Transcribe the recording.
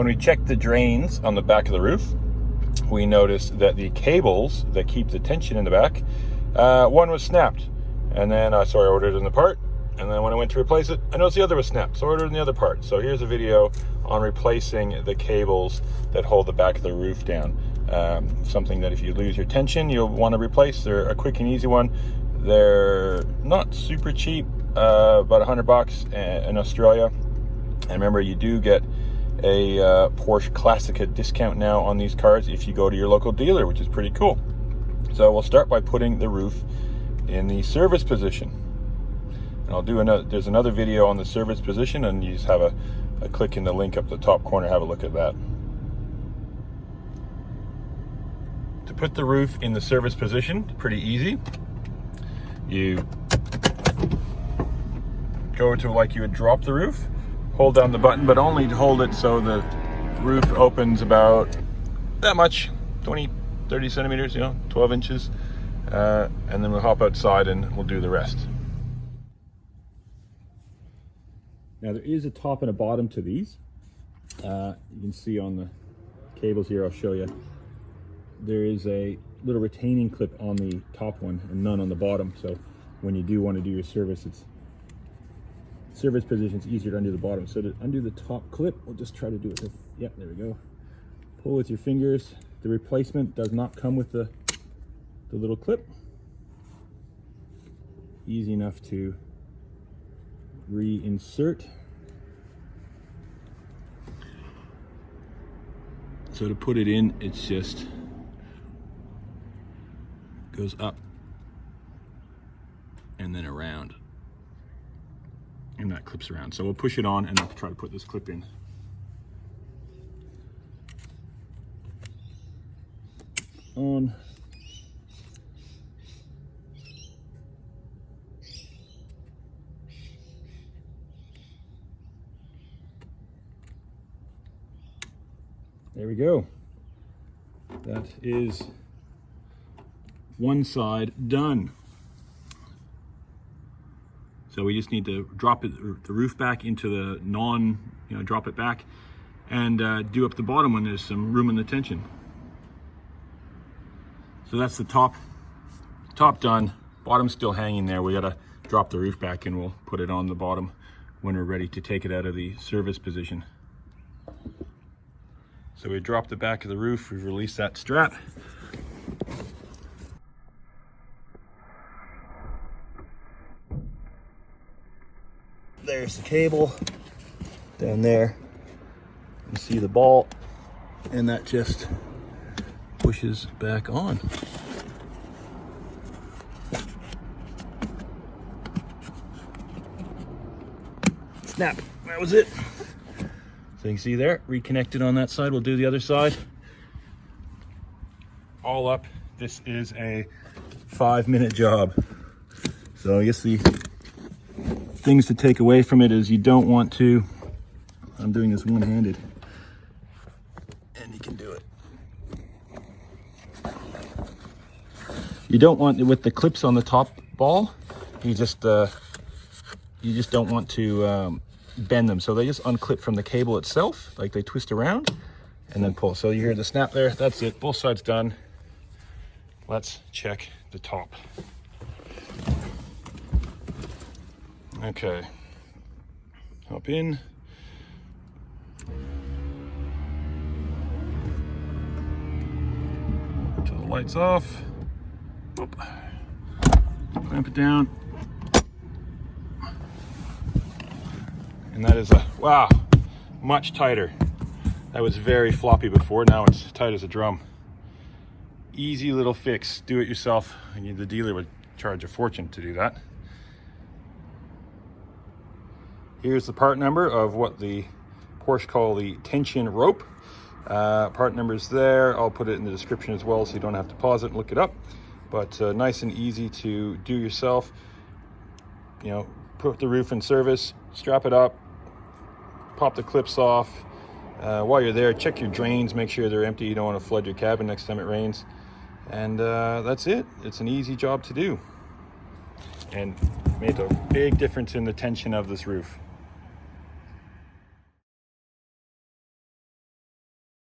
When we checked the drains on the back of the roof, we noticed that the cables that keep the tension in the back, one was snapped. And then I ordered it in the part. And then when I went to replace it, I noticed the other was snapped. So I ordered in the other part. So here's a video on replacing the cables that hold the back of the roof down. Something that if you lose your tension, you'll want to replace. They're a quick and easy one. They're not super cheap, about $100 in Australia. And remember, you do get a Porsche Classica discount now on these cars if you go to your local dealer, which is pretty cool. So we'll start by putting the roof in the service position. And I'll do there's another video on the service position, and you just have a click in the link up the top corner, have a look at that. To put the roof in the service position, pretty easy. You go to like you would drop the roof, hold down the button, but only hold it so the roof opens about that much, 20, 30 centimeters, 12 inches. And then we'll hop outside and we'll do the rest. Now there is a top and a bottom to these. You can see on the cables here, I'll show you. There is a little retaining clip on the top one and none on the bottom. So when you do want to do your service, service position, it's easier to undo the bottom. So to undo the top clip, we'll just try to do it with, there we go. Pull with your fingers. The replacement does not come with the little clip. Easy enough to reinsert. So to put it in, it's just goes up and then around, and that clips around. So we'll push it on and I'll try to put this clip in. On. There we go. That is one side done. So we just need to drop the roof back into the drop it back, and do up the bottom when there's some room in the tension. So that's the top done. Bottom's still hanging there. We gotta drop the roof back and we'll put it on the bottom when we're ready to take it out of the service position. So we dropped the back of the roof, we've released that strap. There's the cable down there. You see the ball, and that just pushes back on. Snap, that was it. So you can see there, reconnected on that side. We'll do the other side. All up, this is a 5-minute job. So I guess the things to take away from it is you don't want to, I'm doing this one-handed, and you can do it. You don't want, with the clips on the top ball, you just don't want to bend them, so they just unclip from the cable itself, like they twist around and then pull. So you hear the snap there. That's it, both sides done. Let's check the top. Okay, hop in. Till the lights off. Oop. Clamp it down. And that is wow, much tighter. That was very floppy before, now it's tight as a drum. Easy little fix, do it yourself. The dealer would charge a fortune to do that. Here's the part number of what the Porsche call the tension rope. Part number's there. I'll put it in the description as well so you don't have to pause it and look it up. But nice and easy to do yourself. Put the roof in service, strap it up, pop the clips off. While you're there, check your drains, make sure they're empty. You don't want to flood your cabin next time it rains. And that's it. It's an easy job to do. And made a big difference in the tension of this roof.